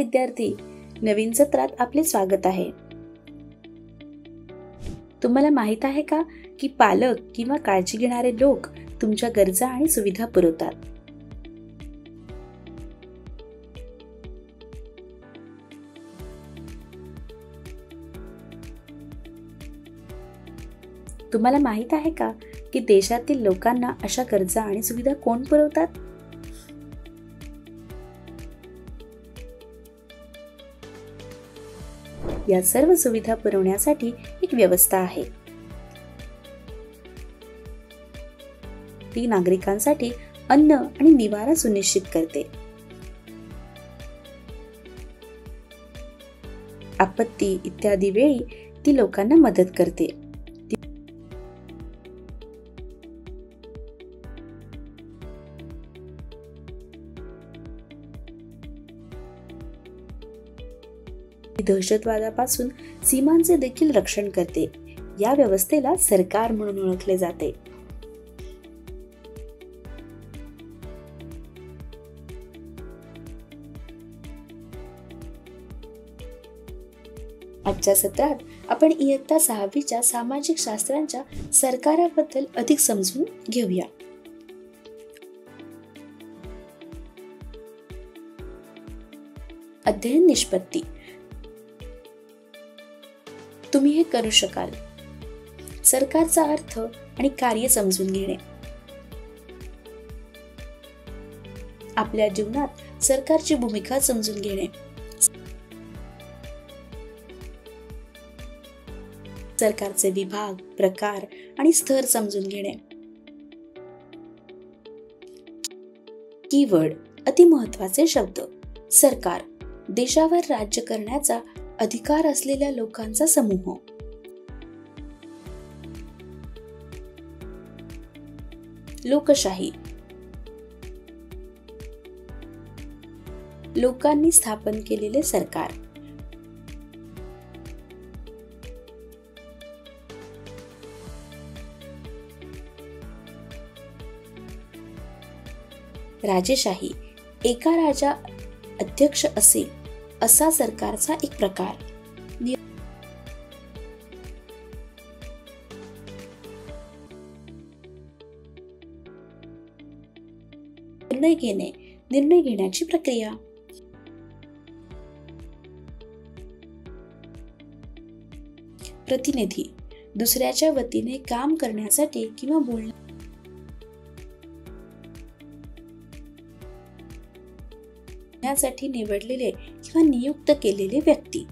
विद्यार्थी, नवीन सत्रात आपले स्वागत आहे. तुम्हाला माहित आहे का की पालक किंवा काळजी घेणारे लोक तुमच्या गरजा आणि सुविधा पुरवतात. तुम्हाला माहित आहे का की देशातील लोकांना अशा गरजा आणि सुविधा कोण पुरवतात? या सर्व सुविधा पुरवण्यासाठी एक व्यवस्था आहे. ती नागरिकांसाठी अन्न आणि निवारा सुनिश्चित करते. आपत्ती इत्यादी वेळी ती लोकांना मदत करते. दहशतवादापासून सीमांचे देखील रक्षण करते. या व्यवस्थेला सरकार म्हणून ओळखले जाते. आजच्या सत्रात आपण इयत्ता 6वीच्या सामाजिक शास्त्रांच्या सरकाराबद्दल अधिक समजून घेऊया. अध्ययन निष्पत्ती. तुम्ही हे करू शकाल. सरकारचा अर्थ आणि कार्य समजून घेणे. आपल्या जीवनात सरकारची भूमिका समजून घेणे. सरकारचे विभाग, प्रकार आणि स्तर समजून घेणे. कीवर्ड, अति महत्त्वाचे शब्द. सरकार, देशावर राज्य करण्याचा अधिकार असलेल्या लोकांचा समूह. लोकशाही, लोकांनी स्थापन केलेले सरकार. राजेशाही, एका राजा अध्यक्ष असेल असा सरकारचा एक प्रकार. निर्णय घेणे, निर्णय घेण्याची प्रक्रिया. प्रतिनिधी, दुसऱ्याच्या वतीने काम करण्यासाठी किंवा बोलण्यासाठी निवडलेले किंवा नियुक्त केलेले व्यक्ती.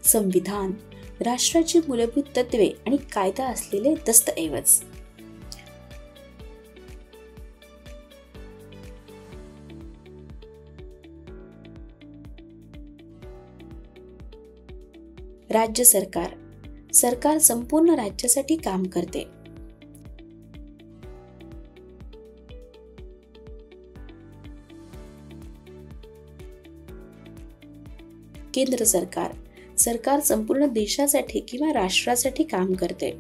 संविधान, राष्ट्राची मूलभूत तत्त्वे आणि कायदा असलेले दस्तऐवज. राज्य सरकार, सरकार संपूर्ण राज्यासाठी काम करते. केंद्र सरकार, सरकार संपूर्ण देशासाठी किंवा राष्ट्रासाठी काम करते.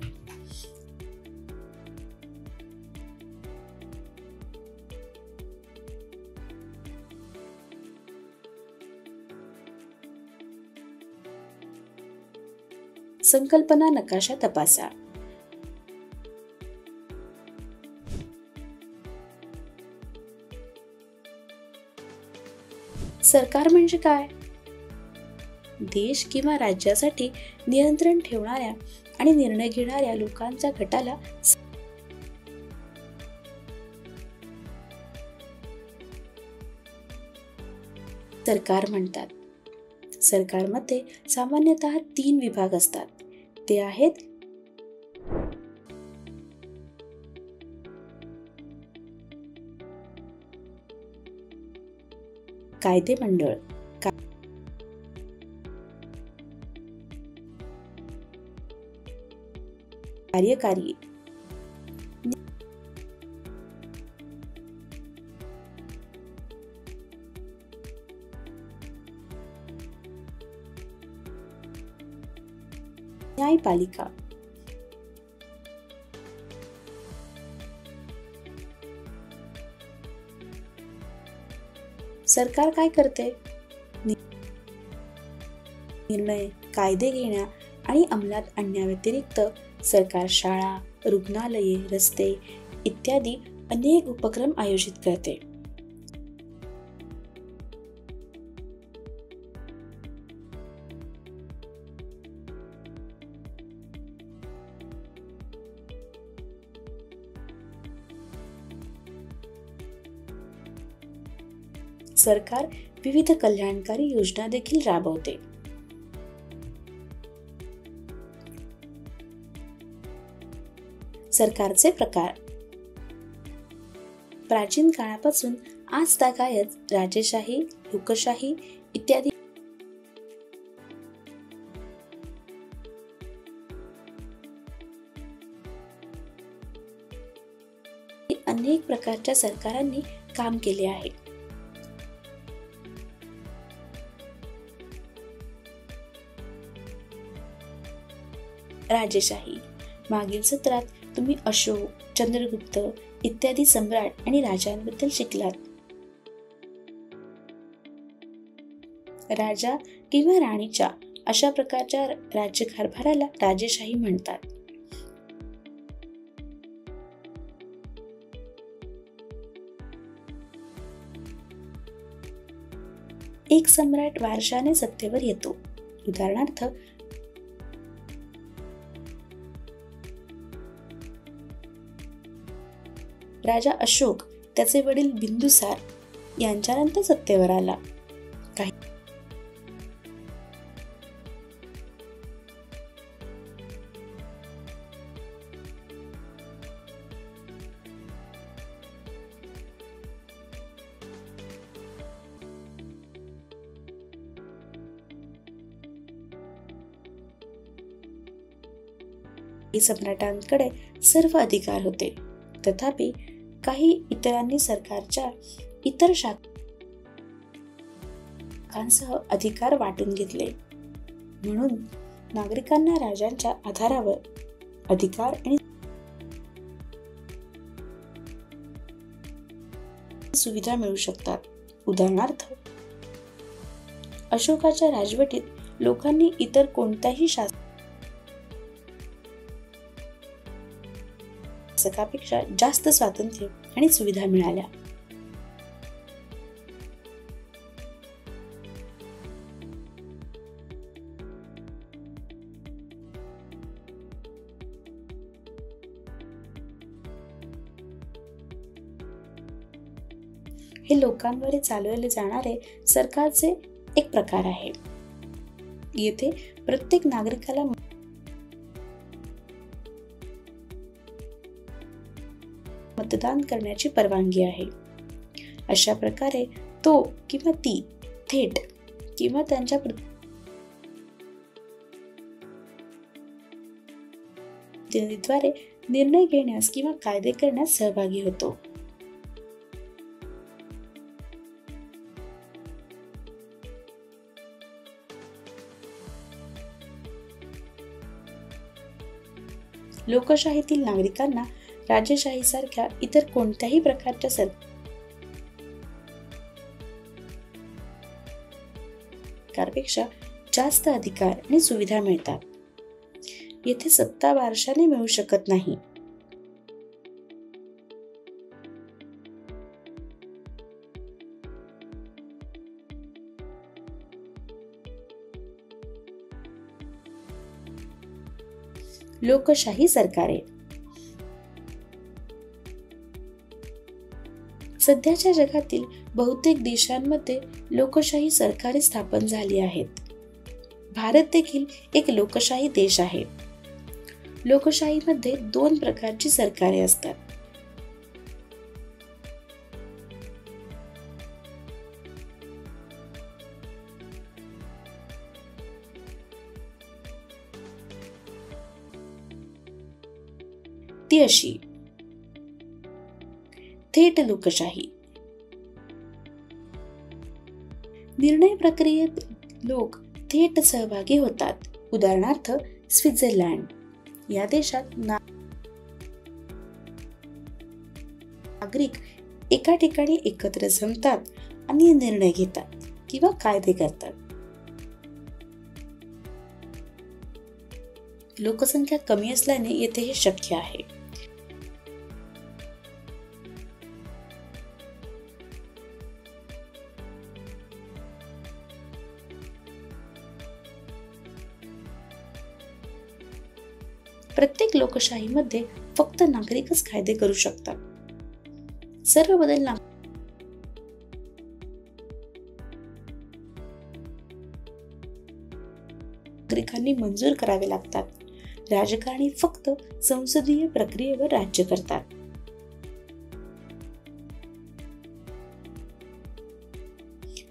संकल्पना नकाशा तपासा. सरकार म्हणजे काय? देश किंवा राज्यासाठी नियंत्रण ठेवणाऱ्या आणि निर्णय घेणाऱ्या लोकांच्या गटाला सरकार म्हणतात. सरकारमध्ये सामान्यतः 3 विभाग असतात. ते आहेत कायदेमंडळ, कार्यकारी, न्यायपालिका. सरकार काय करते? निर्णय, कायदे घेण्या आणि अंमलात आणण्याव्यतिरिक्त सरकार शाळा, रुग्णालये, रस्ते इत्यादी अनेक उपक्रम आयोजित करते. सरकार विविध कल्याणकारी योजना देखील राबवते. सरकारचे प्रकार. प्राचीन काळापासून आज तागायत राजेशाही, लोकशाही इत्यादी अनेक प्रकारच्या सरकारांनी काम केले आहे. राजेशाही. मागील सत्रात तुम्ही अशोक, चंद्रगुप्त इत्यादी सम्राट आणि राजांबद्दल शिकलात. राजा किंवा राणीच्या अशा प्रकारच्या राज्यकारभाराला राजेशाही म्हणतात. एक सम्राट वारशाने सत्तेवर येतो. उदाहरणार्थ राजा अशोक त्याचे वडील बिंदुसार यांच्यानंतर सत्तेवर आला. सम्राटांकडे सर्व अधिकार होते, तथापि काही इतरांनी सरकारच्या इतर शाखांसह अधिकार वाटून घेतले. म्हणून नागरिकांना राजांच्या आधारावर अधिकार आणि सुविधा मिळू शकतात. उदाहरणार्थ अशोकाच्या राजवटीत लोकांनी इतर कोणत्याही शासकापेक्षा जास्त स्वातंत्र्य आणि सुविधा मिळाल्या. हे लोकांद्वारे चालवले जाणारे सरकारचे एक प्रकार आहे. येथे प्रत्येक नागरिकाला मतदान करण्याची परवानगी आहे. अशा प्रकारे तो किंवा ती थेट किंवा त्यांच्या प्रतिनिधीद्वारे निर्णय घेण्यास किंवा कायदे करण्यास सहभागी होतो. लोकशाहीतील नागरिकांना राजेशाहीसारख्या इतर कोणत्याही प्रकारच्या सरकारपेक्षा जास्त अधिकार आणि सुविधा मिळतात. येथे सत्ता वारशाने मिळू शकत नाही. लोकशाही सरकारे. सध्याच्या जगातील बहुतेक देशांमध्ये लोकशाही सरकारे स्थापन झाली आहेत. भारत देखील एक लोकशाही देश आहे. लोकशाहीमध्ये 2 प्रकारची सरकारे असतात. ती अशी: थेट लोकशाही. निर्णय प्रक्रियेत लोक थेट सहभागी होतात. उदाहरणार्थ स्वित्झर्लंड या देशात नागरिक एका ठिकाणी एकत्र जमतात आणि निर्णय घेतात किंवा कायदे करतात. लोकसंख्या कमी असल्याने येथे हे शक्य आहे. प्रत्येक लोकशाहीमध्ये फक्त नागरिकच कायदे करू शकतात. सर्व बदल नागरिकांनी मंजूर करावे लागतात. राजकारणी फक्त संसदीय प्रक्रियेवर राज्य करतात.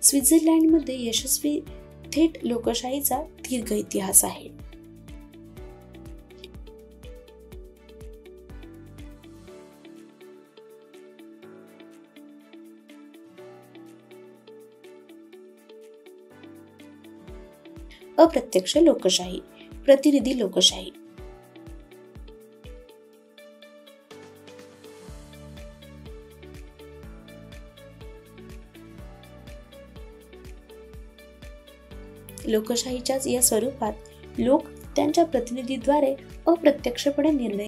स्वित्झर्लंडमध्ये यशस्वी थेट लोकशाहीचा दीर्घ इतिहास आहे. अप्रत्यक्ष लोकशाही, प्रतिनिधी लोकशाही. लोकशाहीच्याच या स्वरूपात लोक त्यांच्या प्रतिनिधीद्वारे अप्रत्यक्षपणे निर्णय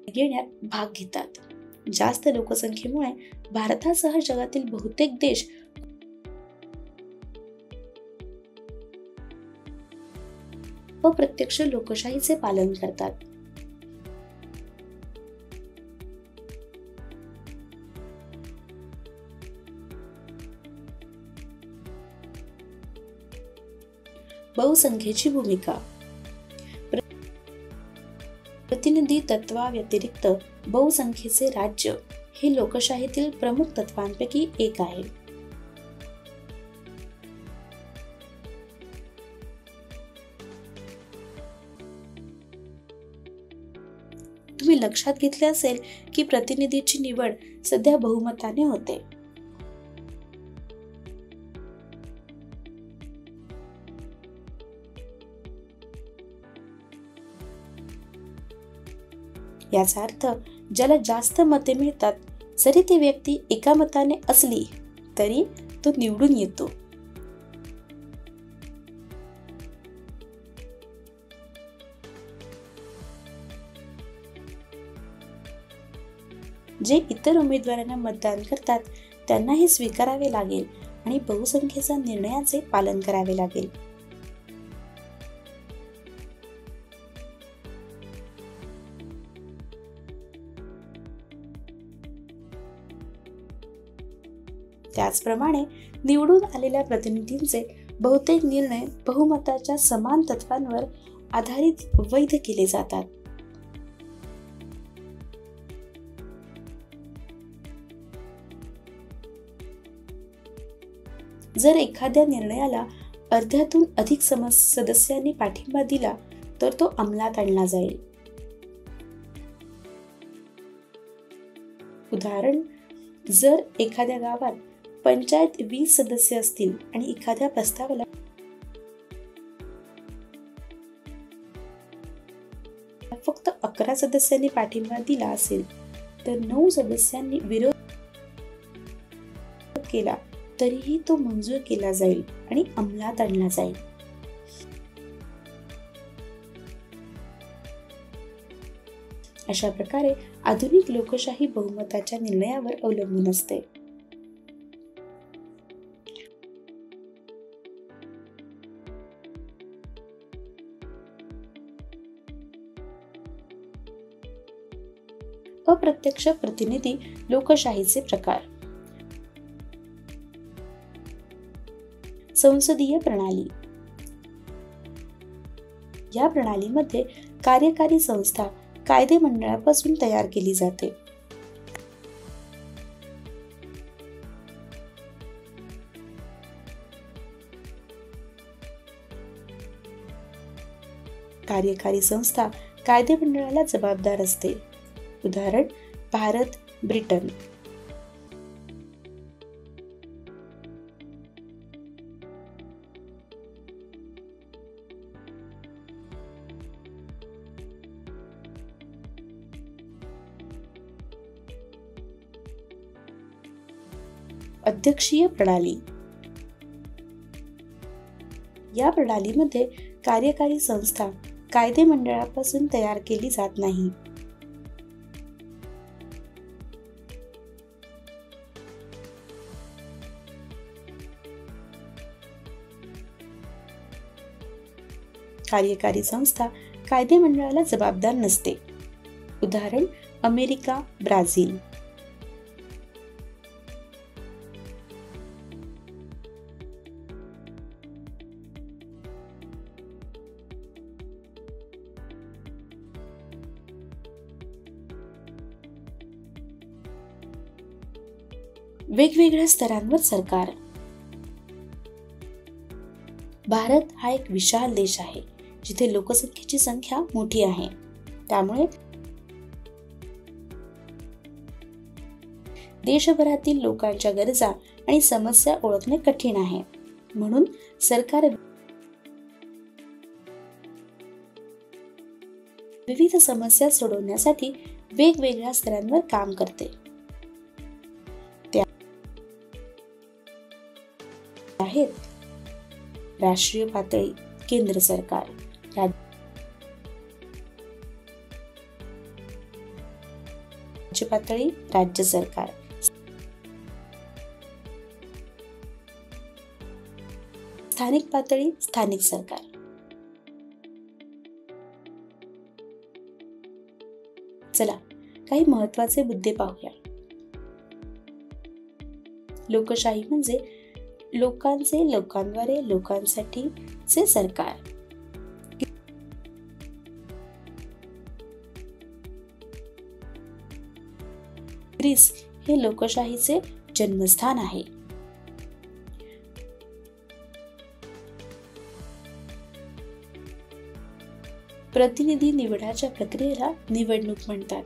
घेण्यात भाग घेतात. जास्त लोकसंख्येमुळे भारतासह जगातील बहुतेक देश अप्रत्यक्ष लोकशाहीचे पालन करतात. बहुसंख्येची भूमिका. प्रतिनिधी तत्वाव्यतिरिक्त बहुसंख्येचे राज्य हे लोकशाहीतील प्रमुख तत्वांपैकी एक आहे. तुम्ही लक्षात घेतले असेल की प्रतिनिधीची निवड सध्या बहुमताने होते. याचा अर्थ ज्याला जास्त मते मिळतात, जरी ती व्यक्ती एका मताने असली तरी तो निवडून येतो. जे इतर उमेदवारांना मतदान करतात त्यांना हे स्वीकारावे लागेल आणि बहुसंख्येच्या निर्णयाचे पालन करावे लागेल. त्याचप्रमाणे निवडून आलेल्या प्रतिनिधींचे बहुतेक निर्णय बहुमताच्या समान तत्वांवर आधारित वैध केले जातात. जर एखाद्या निर्णयाला अर्ध्यातून अधिक सदस्यांनी पाठिंबा दिला तर तो अंमलात आणला जाईल. उदाहरण, जर एखाद्या गावात पंचायत 20 सदस्य असतील आणि एखाद्या प्रस्तावाला फक्त 11 सदस्यांनी पाठिंबा दिला असेल तर 9 सदस्यांनी विरोध केला तरीही तो मंजूर केला जाईल आणि अंमलात आणला जाईल. अशा प्रकारे आधुनिक लोकशाही बहुमताच्या निर्णयावर अवलंबून असते. अप्रत्यक्ष प्रतिनिधी लोकशाहीचे प्रकार. संसदीय प्रणाली. या प्रणालीमध्ये कार्यकारी संस्था कायदे मंडळापासून तयार केली जाते. कार्यकारी संस्था कायदे मंडळाला जबाबदार असते. उदाहरण, भारत, ब्रिटन. अध्यक्षीय प्रणाली. या प्रणालीमध्ये कार्यकारी संस्था कायदे मंडळापासून तयार केली जात नाही. कार्यकारी संस्था कायदे मंडळाला जबाबदार नसते. उदाहरण अमेरिका, ब्राझील. वेगवेगळ्या स्तरांवर सरकार. भारत हा एक विशाल देश आहे जिथे लोकसंख्येची संख्या मोठी आहे. त्यामुळे देशभरातील लोकांच्या गरजा आणि समस्या ओळखणे कठीण आहे. म्हणून सरकार विविध समस्या सोडवण्यासाठी वेगवेगळ्या स्तरांवर काम करते. त्या आहेत राष्ट्रीय पातळी केंद्र सरकार, राज्य पातळी राज्य सरकार, स्थानिक पातळी स्थानिक सरकार. चला काही महत्त्वाचे मुद्दे पाहूया. लोकशाही म्हणजे लोकांचे लोकांद्वारे लोकांसाठीचे सरकार. ग्रीस हे लोकशाहीचे जन्मस्थान आहे. प्रतिनिधी निवडाच्या प्रक्रियेला निवडणूक म्हणतात.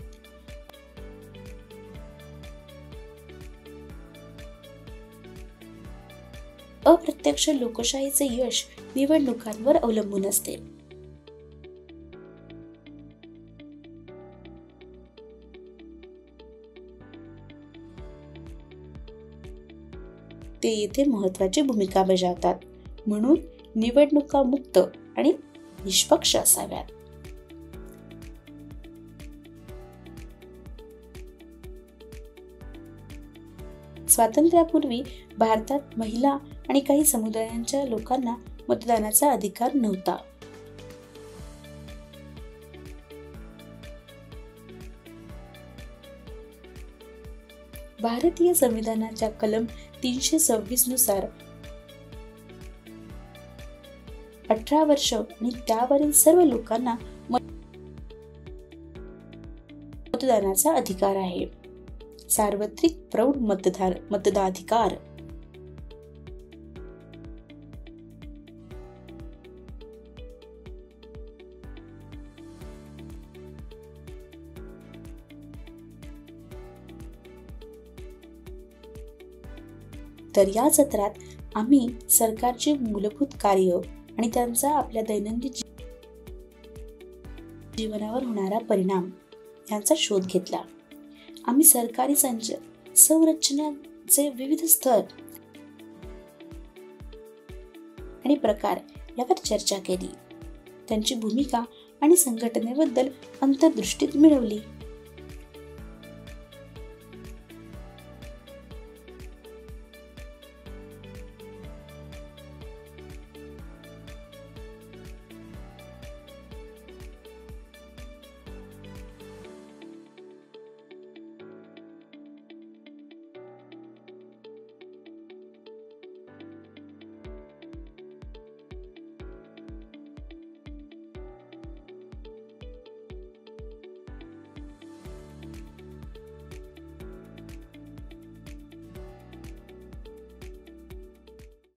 अप्रत्यक्ष लोकशाहीचे यश निवडणुकांवर अवलंबून असते. ते येथे महत्त्वाची भूमिका बजावतात. म्हणून निवडणुका मुक्त आणि निष्पक्ष असाव्यात. स्वातंत्र्यापूर्वी भारतात महिला आणि काही समुदायांच्या लोकांना मतदानाचा अधिकार नव्हता. भारतीय संविधानाच्या कलम 326 नुसार 18 वर्ष आणि त्यावरील सर्व लोकांना मतदानाचा अधिकार आहे. सार्वत्रिक प्रौढ मतदाधिकार. तर या सत्रात आम्ही सरकारची मूलभूत कार्य आणि त्यांचा आपल्या दैनंदिन जीवनावर होणारा परिणाम यांचा शोध घेतला. आम्ही सरकारी संरचनेचे विविध स्तर आणि प्रकार यावर चर्चा केली. त्यांची भूमिका आणि संघटनेबद्दल अंतर्दृष्टी मिळवली.